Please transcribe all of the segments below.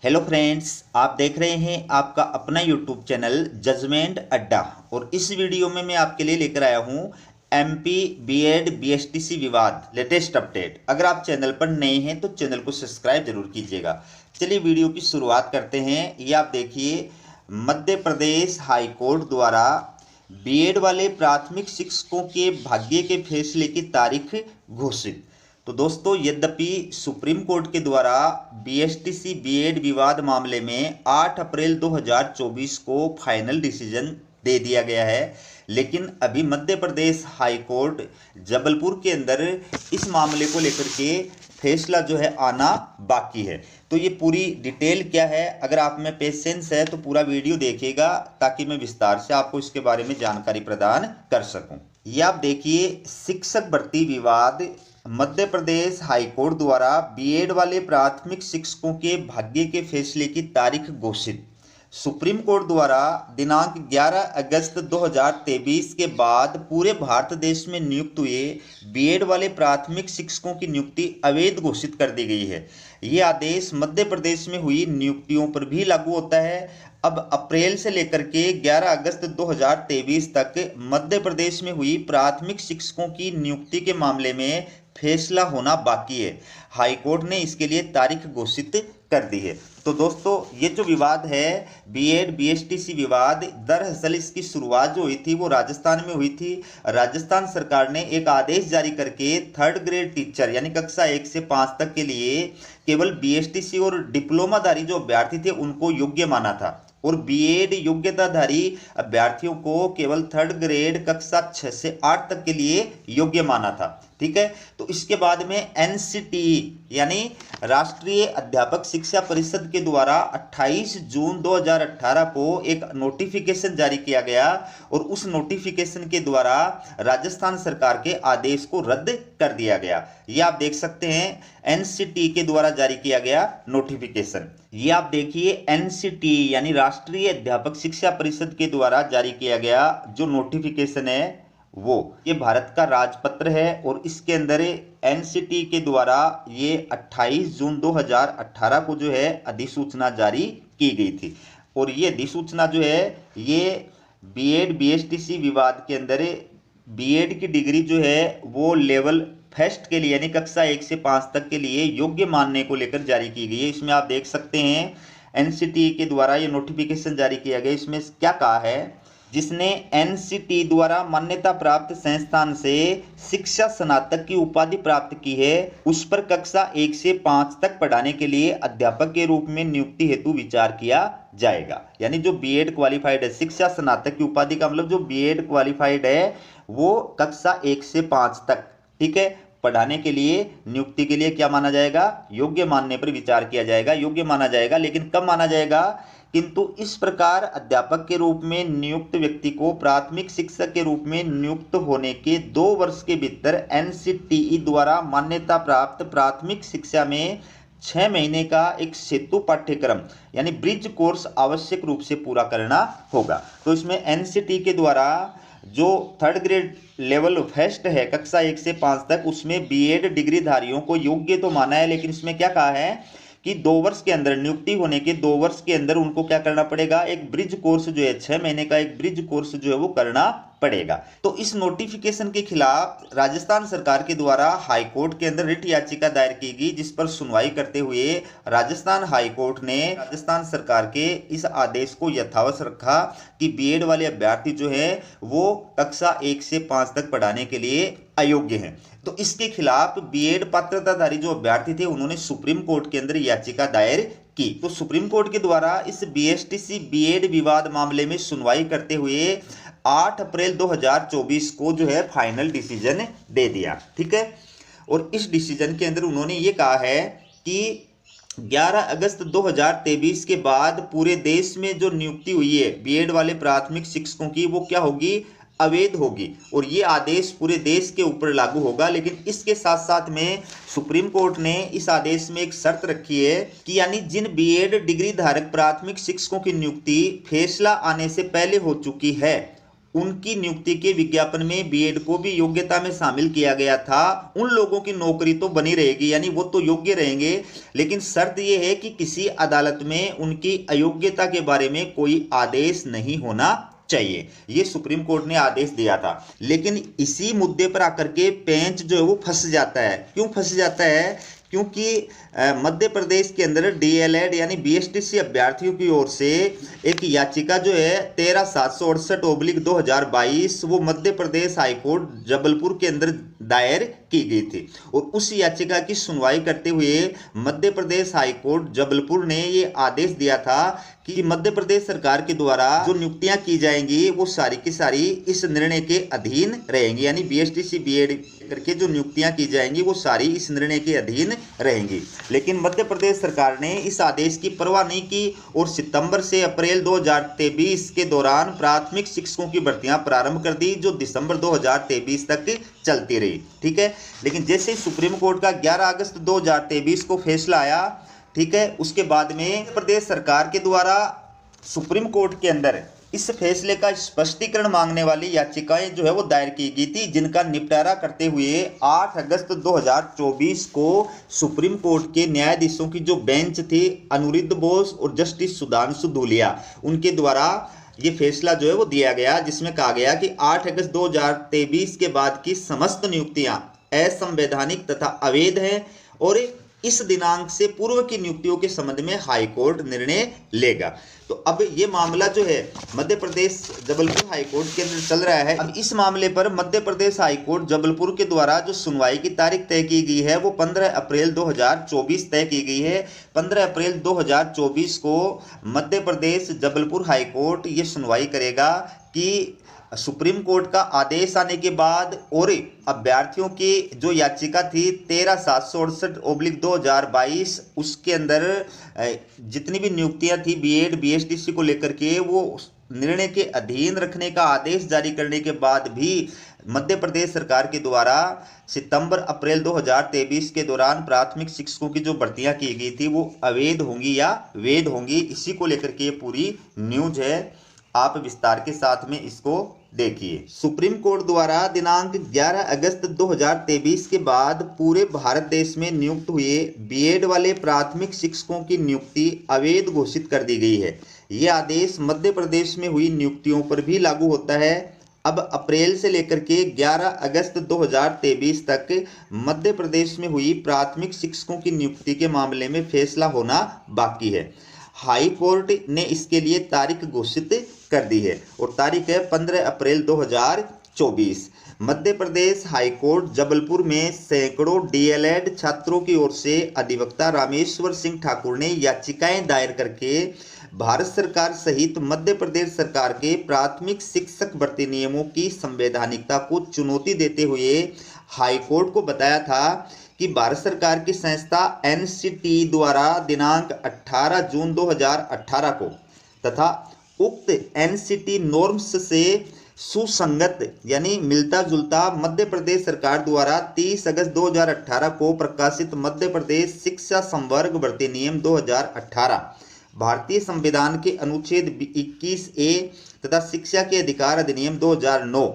Hello friends, आप देख रहे हैं आपका अपना यूट्यूब चैनल जजमेंट अड्डा। और इस वीडियो में मैं आपके लिए लेकर आया हूं एमपी बीएड बीएसटीसी विवाद लेटेस्ट अपडेट। अगर आप चैनल पर नए हैं तो चैनल को सब्सक्राइब जरूर कीजिएगा। चलिए वीडियो की शुरुआत करते हैं। ये आप देखिए, मध्य प्रदेश हाई कोर्ट द्वारा बीएड वाले प्राथमिक शिक्षकों के भाग्य के फैसले की तारीख घोषित। तो दोस्तों, यद्यपि सुप्रीम कोर्ट के द्वारा बीएसटीसी बीएड विवाद मामले में 8 अप्रैल 2024 को फाइनल डिसीजन दे दिया गया है, लेकिन अभी मध्य प्रदेश हाई कोर्ट जबलपुर के अंदर इस मामले को लेकर के फैसला जो है आना बाकी है। तो ये पूरी डिटेल क्या है, अगर आप में पेशेंस है तो पूरा वीडियो देखिएगा ताकि मैं विस्तार से आपको इसके बारे में जानकारी प्रदान कर सकूं। ये आप देखिए, शिक्षक भर्ती विवाद, मध्य प्रदेश हाईकोर्ट द्वारा बीएड वाले प्राथमिक शिक्षकों के भाग्य के फैसले की तारीख घोषित। सुप्रीम कोर्ट द्वारा दिनांक 11 अगस्त 2023 के बाद पूरे भारत देश में नियुक्त हुए बीएड वाले प्राथमिक शिक्षकों की नियुक्ति अवैध घोषित कर दी गई है। ये आदेश मध्य प्रदेश में हुई नियुक्तियों पर भी लागू होता है। अब अप्रैल से लेकर के 11 अगस्त 2023 तक मध्य प्रदेश में हुई प्राथमिक शिक्षकों की नियुक्ति के मामले में फैसला होना बाकी है। हाईकोर्ट ने इसके लिए तारीख घोषित कर दी है। तो दोस्तों, ये जो विवाद है बीएड बीएसटीसी विवाद, दरअसल इसकी शुरुआत जो हुई थी वो राजस्थान में हुई थी। राजस्थान सरकार ने एक आदेश जारी करके थर्ड ग्रेड टीचर यानी कक्षा 1 से 5 तक के लिए केवल बीएसटीसी और डिप्लोमाधारी जो अभ्यर्थी थे उनको योग्य माना था, और बीएड योग्यताधारी अभ्यर्थियों को केवल थर्ड ग्रेड कक्षा 6 से 8 तक के लिए योग्य माना था। ठीक है, तो इसके बाद में एनसीटीई यानी राष्ट्रीय अध्यापक शिक्षा परिषद के द्वारा 28 जून 2018 को एक नोटिफिकेशन जारी किया गया, और उस नोटिफिकेशन के द्वारा राजस्थान सरकार के आदेश को रद्द कर दिया गया। ये आप देख सकते हैं, एनसीटीई के द्वारा जारी किया गया नोटिफिकेशन। ये आप देखिए, एनसीटीई यानी राष्ट्रीय अध्यापक शिक्षा परिषद के द्वारा जारी किया गया जो नोटिफिकेशन है वो ये भारत का राजपत्र है, और इसके अंदर एनसीटीई के द्वारा ये 28 जून 2018 को जो है अधिसूचना जारी की गई थी। और ये अधिसूचना जो है ये बीएड बीएसटीसी विवाद के अंदर बीएड की डिग्री जो है वो लेवल फर्स्ट के लिए यानी कक्षा 1 से 5 तक के लिए योग्य मानने को लेकर जारी की गई है। इसमें आप देख सकते हैं एनसीटीई के द्वारा ये नोटिफिकेशन जारी किया गया। इसमें क्या कहा है, जिसने एनसीटीई द्वारा मान्यता प्राप्त संस्थान से शिक्षा स्नातक की उपाधि प्राप्त की है, उस पर कक्षा 1 से 5 तक पढ़ाने के लिए अध्यापक के रूप में नियुक्ति हेतु विचार किया जाएगा। यानी जो बीएड क्वालिफाइड है, शिक्षा स्नातक की उपाधि का मतलब जो बीएड क्वालिफाइड है वो कक्षा 1 से 5 तक, ठीक है, पढ़ाने के लिए नियुक्ति के लिए क्या माना जाएगा, योग्य मानने पर विचार किया जाएगा, योग्य माना जाएगा। लेकिन कब माना जाएगा, किंतु इस प्रकार अध्यापक के रूप में नियुक्त व्यक्ति को प्राथमिक शिक्षक के रूप में नियुक्त होने के 2 वर्ष के भीतर एनसीटीई द्वारा मान्यता प्राप्त प्राथमिक शिक्षा में 6 महीने का एक सेतु पाठ्यक्रम यानी ब्रिज कोर्स आवश्यक रूप से पूरा करना होगा। तो इसमें एनसीटीई के द्वारा जो थर्ड ग्रेड लेवल फर्स्ट है कक्षा 1 से 5 तक, उसमें बीएड डिग्रीधारियों को योग्य तो माना है, लेकिन इसमें क्या कहा है कि 2 वर्ष के अंदर नियुक्ति होने के 2 वर्ष के अंदर उनको क्या करना पड़ेगा, एक ब्रिज कोर्स जो है 6 महीने का एक ब्रिज कोर्स जो है वो करना पड़ेगा। तो इस नोटिफिकेशन के खिलाफ राजस्थान सरकार के द्वारा हाई कोर्ट के अंदर रिट याचिका दायर की गई, जिस पर सुनवाई करते हुए राजस्थान हाई कोर्ट ने राजस्थान सरकार के इस आदेश को यथावत रखा कि बीएड वाले अभ्यर्थी जो है वो कक्षा 1 से 5 तक पढ़ाने के लिए अयोग्य हैं। तो इसके खिलाफ बीएड पात्रताधारी जो अभ्यर्थी थे उन्होंने सुप्रीम कोर्ट के अंदर याचिका दायर की। तो सुप्रीम कोर्ट के द्वारा इस बीएसटीसी बीएड विवाद मामले में सुनवाई करते हुए 8 अप्रैल 2024 को जो है फाइनल डिसीजन दे दिया। ठीक है, और इस डिसीजन के अंदर उन्होंने ये कहा है कि 11 अगस्त 2023 के बाद पूरे देश में जो नियुक्ति हुई है बीएड वाले प्राथमिक शिक्षकों की वो क्या होगी, अवैध होगी, और ये आदेश पूरे देश के ऊपर लागू होगा। लेकिन इसके साथ साथ में सुप्रीम कोर्ट ने इस आदेश में एक शर्त रखी है कि यानी जिन बीएड डिग्री धारक प्राथमिक शिक्षकों की नियुक्ति फैसला आने से पहले हो चुकी है उनकी नियुक्ति के विज्ञापन में बीएड को भी योग्यता में शामिल किया गया था। उन लोगों की नौकरी तो बनी रहेगी, यानी वो तो योग्य रहेंगे, लेकिन शर्त यह है कि किसी अदालत में उनकी अयोग्यता के बारे में कोई आदेश नहीं होना चाहिए। ये सुप्रीम कोर्ट ने आदेश दिया था। लेकिन इसी मुद्दे पर आकर के पेंच जो है वो फंस जाता है। क्यों फंस जाता है? क्योंकि मध्य प्रदेश के अंदर डीएलएड यानी बीएसटीसी अभ्यर्थियों की ओर से एक याचिका जो है 13/768/2022 वो मध्य प्रदेश हाईकोर्ट जबलपुर के अंदर दायर की गई थी। और उस याचिका की सुनवाई करते हुए मध्य प्रदेश हाईकोर्ट जबलपुर ने ये आदेश दिया था कि मध्य प्रदेश सरकार के द्वारा जो नियुक्तियां की जाएंगी वो सारी की सारी इस निर्णय के अधीन रहेंगी, यानी बीएसटीसी बीएड करके जो नियुक्तियां की जाएंगी वो सारी इस निर्णय के अधीन रहेंगी। लेकिन मध्य प्रदेश सरकार ने इस आदेश की परवाह नहीं की और सितंबर से अप्रैल 2023 के दौरान प्राथमिक शिक्षकों की भर्तियां प्रारंभ कर दी, जो दिसंबर 2023 तक चलती रही। ठीक है, लेकिन जैसे सुप्रीम कोर्ट का 11 अगस्त 2023 को फैसला आया, ठीक है, उसके बाद में प्रदेश सरकार के द्वारा सुप्रीम कोर्ट के अंदर इस फैसले का स्पष्टीकरण मांगने वाली याचिकाएं जो है वो दायर की गई थी, जिनका निपटारा करते हुए 8 अगस्त 2024 को सुप्रीम कोर्ट के न्यायाधीशों की जो बेंच थी, अनुरुद्ध बोस और जस्टिस सुधांशु धूलिया, उनके द्वारा ये फैसला जो है वो दिया गया, जिसमें कहा गया कि 8 अगस्त 2023 के बाद की समस्त नियुक्तियां असंवैधानिक तथा अवैध हैं और इस दिनांक से पूर्व की नियुक्तियों के संबंध में हाईकोर्ट निर्णय लेगा। तो अब ये मामला जो है मध्य प्रदेश जबलपुर हाईकोर्ट के अंदर चल रहा है। अब इस मामले पर मध्य प्रदेश हाईकोर्ट जबलपुर के द्वारा जो सुनवाई की तारीख तय की गई है वो 15 अप्रैल 2024 तय की गई है। 15 अप्रैल 2024 को मध्य प्रदेश जबलपुर हाईकोर्ट ये सुनवाई करेगा कि सुप्रीम कोर्ट का आदेश आने के बाद और अभ्यर्थियों की जो याचिका थी 13/768/2022 उसके अंदर जितनी भी नियुक्तियां थी बीएड बीएसटीसी को लेकर के वो निर्णय के अधीन रखने का आदेश जारी करने के बाद भी मध्य प्रदेश सरकार के द्वारा सितंबर अप्रैल 2023 के दौरान प्राथमिक शिक्षकों की जो भर्तियां की गई थी वो अवैध होंगी या वैध होंगी, इसी को लेकर के ये पूरी न्यूज है। आप विस्तार के साथ में इसको देखिए। सुप्रीम कोर्ट द्वारा दिनांक 11 अगस्त 2023 के बाद पूरे भारत देश में नियुक्त हुए बीएड वाले प्राथमिक शिक्षकों की नियुक्ति अवैध घोषित कर दी गई है। यह आदेश मध्य प्रदेश में हुई नियुक्तियों पर भी लागू होता है। अब अप्रैल से लेकर के 11 अगस्त 2023 तक मध्य प्रदेश में हुई प्राथमिक शिक्षकों की नियुक्ति के मामले में फैसला होना बाकी है। हाई कोर्ट ने इसके लिए तारीख घोषित कर दी है और तारीख है 15 अप्रैल 2024। मध्य प्रदेश हाईकोर्ट जबलपुर में सैकड़ों डीएलएड छात्रों की ओर से अधिवक्ता रामेश्वर सिंह ठाकुर ने याचिकाएं दायर करके भारत सरकार सहित मध्य प्रदेश सरकार के प्राथमिक शिक्षक भर्ती नियमों की संवैधानिकता को चुनौती देते हुए हाईकोर्ट को बताया था कि भारत सरकार की संस्था एनसीटी द्वारा दिनांक 18 जून 2018 को तथा उक्त एनसीटी नॉर्म्स से सुसंगत यानी मिलता जुलता मध्य प्रदेश सरकार द्वारा 30 अगस्त 2018 को प्रकाशित मध्य प्रदेश शिक्षा संवर्ग भर्ती नियम 2018, भारतीय संविधान के अनुच्छेद 21A तथा शिक्षा के अधिकार अधिनियम 2009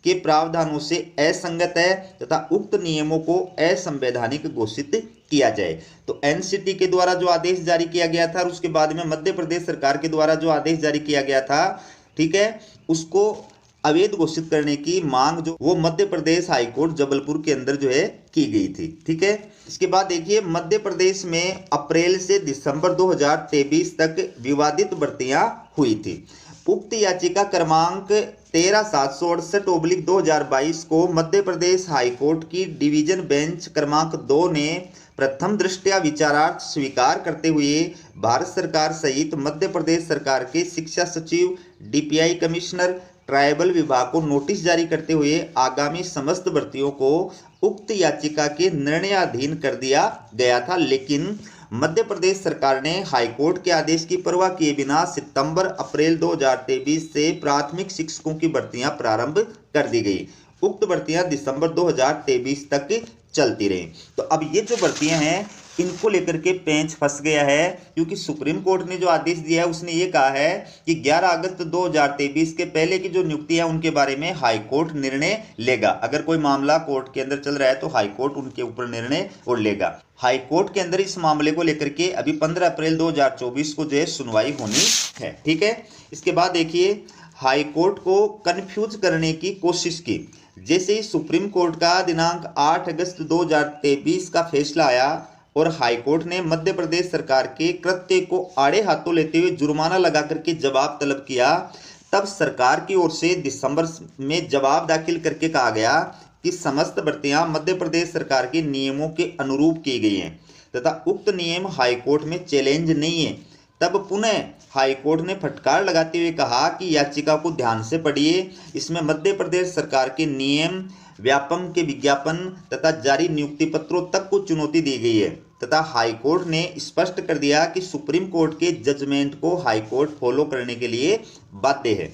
के प्रावधानों से असंगत है तथा उक्त नियमों को असंवैधानिक घोषित किया जाए। तो एनसीटी के द्वारा जो आदेश जारी किया गया था और उसके बाद में मध्य प्रदेश सरकार के द्वारा जो आदेश जारी किया गया था, ठीक है, उसको अवैध घोषित करने की मांग जो वो मध्य प्रदेश हाईकोर्ट जबलपुर के अंदर जो है की गई थी। ठीक है, इसके बाद देखिए मध्य प्रदेश में अप्रैल से दिसंबर 2023 तक विवादित भर्तियां हुई थी। उक्त याचिका क्रमांक 13/768/2022 को मध्य प्रदेश हाईकोर्ट की डिवीजन बेंच क्रमांक 2 ने प्रथम दृष्टया विचारार्थ स्वीकार करते हुए भारत सरकार सहित मध्य प्रदेश सरकार के शिक्षा सचिव, डीपीआई कमिश्नर, ट्राइबल विभाग को नोटिस जारी करते हुए आगामी समस्त भर्तियों को उक्त याचिका के निर्णयाधीन कर दिया गया था। लेकिन मध्य प्रदेश सरकार ने हाईकोर्ट के आदेश की परवाह किए बिना सितंबर अप्रैल 2023 से प्राथमिक शिक्षकों की भर्तियां प्रारंभ कर दी गई। उक्त भर्तियां दिसंबर 2023 तक चलती रहीं। तो अब ये जो भर्तियां हैं इनको लेकर के पेंच फंस गया है, क्योंकि सुप्रीम कोर्ट ने जो आदेश दिया है उसने ये कहा है कि 11 अगस्त 2023 के पहले की जो नियुक्तियां उनके बारे में हाई कोर्ट निर्णय लेगा। अगर कोई मामला कोर्ट के अंदर चल रहा है तो हाई कोर्ट उनके ऊपर निर्णय और लेगा। हाई कोर्ट के अंदर इस मामले को लेकर के अभी 15 अप्रैल 2024 को जो है सुनवाई होनी है। ठीक है, इसके बाद देखिए हाई कोर्ट को कंफ्यूज करने की कोशिश की। जैसे ही सुप्रीम कोर्ट का दिनांक 8 अगस्त 2023 का फैसला आया और हाई कोर्ट ने मध्य प्रदेश सरकार के कृत्य को आड़े हाथों लेते हुए जुर्माना लगा करके जवाब तलब किया, तब सरकार की ओर से दिसंबर में जवाब दाखिल करके कहा गया कि समस्त भर्तियां मध्य प्रदेश सरकार के नियमों के अनुरूप की गई हैं तथा उक्त नियम हाई कोर्ट में चैलेंज नहीं है। तब पुनः हाई कोर्ट ने फटकार लगाते हुए कहा कि याचिका को ध्यान से पढ़िए, इसमें मध्य प्रदेश सरकार के नियम, व्यापम के विज्ञापन तथा जारी नियुक्ति पत्रों तक को चुनौती दी गई है तथा हाई कोर्ट ने स्पष्ट कर दिया कि सुप्रीम कोर्ट के जजमेंट को हाई कोर्ट फॉलो करने के लिए बाध्य है।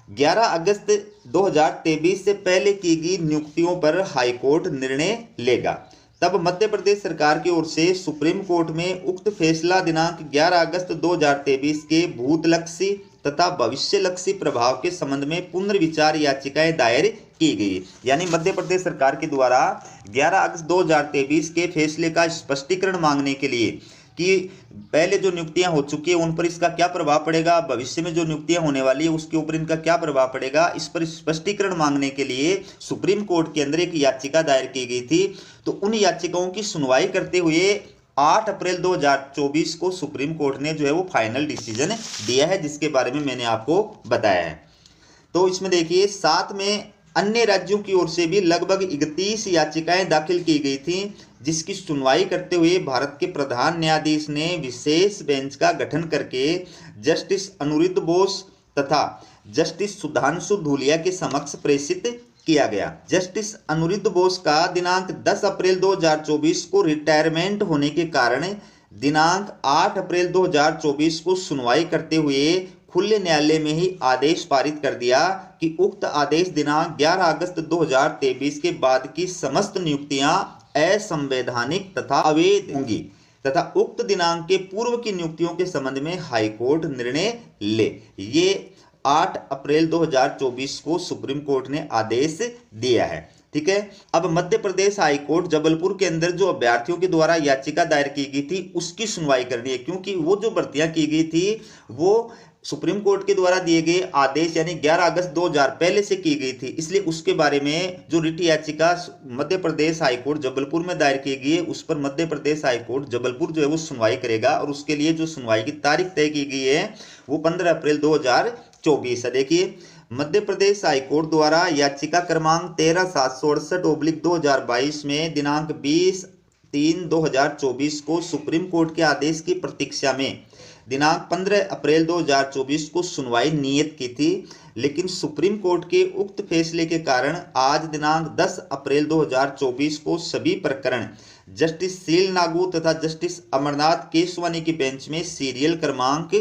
11 अगस्त 2023 से पहले की गई नियुक्तियों पर हाई कोर्ट निर्णय लेगा। तब मध्य प्रदेश सरकार की ओर से सुप्रीम कोर्ट में उक्त फैसला दिनांक 11 अगस्त 2023 के भूतलक्षी तथा भविष्यलक्षी प्रभाव के संबंध में पुनर्विचार याचिकाएं दायर की गई। यानी मध्य प्रदेश सरकार के द्वारा 11 अगस्त 2023 के फैसले का स्पष्टीकरण मांगने के लिए कि पहले जो नियुक्तियां हो चुकी है उन पर इसका क्या प्रभाव पड़ेगा, भविष्य में जो नियुक्तियां होने वाली है उसके ऊपर इनका क्या प्रभाव पड़ेगा, इस पर स्पष्टीकरण मांगने के लिए सुप्रीम कोर्ट के अंदर एक याचिका दायर की गई थी। तो उन याचिकाओं की सुनवाई करते हुए 8 अप्रैल 2024 को सुप्रीम कोर्ट ने जो है वो फाइनल डिसीजन दिया है, जिसके बारे में मैंने आपको बताया है। तो इसमें देखिए साथ में अन्य राज्यों की ओर से भी लगभग 31 याचिकाएं दाखिल की गई थी, जिसकी सुनवाई करते हुए भारत के प्रधान न्यायाधीश ने विशेष बेंच का गठन करके जस्टिस अनिरुद्ध बोस तथा जस्टिस सुधांशु धूलिया के समक्ष प्रेषित किया गया। जस्टिस अनिरुद्ध बोस का दिनांक 10 अप्रैल 2024 को रिटायरमेंट होने के कारण दिनांक 8 अप्रैल 2024 को सुनवाई करते हुए खुले न्यायालय में ही आदेश पारित कर दिया कि उक्त आदेश दिनांक 11 अगस्त 2023 के बाद की समस्त नियुक्तियां असंवैधानिक तथा अवैध होंगी तथा उक्त दिनांक के पूर्व की नियुक्तियों के संबंध में हाई कोर्ट निर्णय ले। ये 8 अप्रैल 2024 को सुप्रीम कोर्ट ने आदेश दिया है। ठीक है, अब मध्य प्रदेश हाई कोर्ट जबलपुर के अंदर जो अभ्यर्थियों के द्वारा याचिका दायर की गई थी उसकी सुनवाई करनी है, क्योंकि वो जो भर्तियां की गई थी वो सुप्रीम कोर्ट के द्वारा दिए गए आदेश यानी 11 अगस्त 2000 पहले से की गई थी, इसलिए उसके बारे में जो रिट याचिका मध्य प्रदेश हाई कोर्ट जबलपुर में दायर की गई है उस पर मध्य प्रदेश हाई कोर्ट जबलपुर जो है वो सुनवाई करेगा और उसके लिए जो सुनवाई की तारीख तय की गई है वो 15 अप्रैल 2024 है। देखिए मध्य प्रदेश हाई कोर्ट द्वारा याचिका क्रमांक 13/768/2022 में दिनांक 20/3/2024 को सुप्रीम कोर्ट के आदेश की प्रतीक्षा में दिनांक 15 अप्रैल 2024 को सुनवाई नियत की थी, लेकिन सुप्रीम कोर्ट के उक्त फैसले के कारण आज दिनांक 10 अप्रैल 2024 को सभी प्रकरण जस्टिस सील नागू तथा जस्टिस अमरनाथ केसवानी की बेंच में सीरियल क्रमांक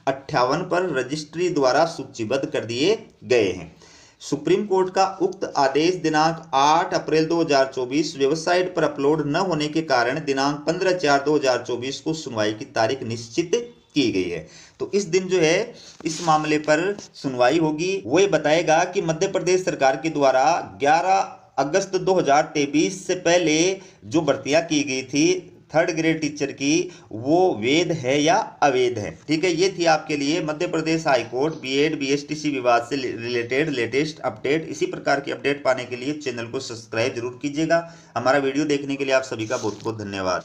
58 पर रजिस्ट्री द्वारा सूचीबद्ध कर दिए गए हैं। सुप्रीम कोर्ट का उक्त आदेश दिनांक 8 अप्रैल 2024 वेबसाइट पर अपलोड न होने के कारण दिनांक 15/4/2024 को सुनवाई की तारीख निश्चित की गई है। तो इस दिन जो है इस मामले पर सुनवाई होगी। वो ये बताएगा कि मध्य प्रदेश सरकार के द्वारा 11 अगस्त 2023 से पहले जो भर्तियां की गई थी 3rd ग्रेड टीचर की वो वैध है या अवैध है। ठीक है, ये थी आपके लिए Madhya Pradesh high court BEd BSTC विवाद से रिलेटेड लेटेस्ट अपडेट। इसी प्रकार की अपडेट पाने के लिए चैनल को सब्सक्राइब जरूर कीजिएगा। हमारा वीडियो देखने के लिए आप सभी का बहुत बहुत धन्यवाद।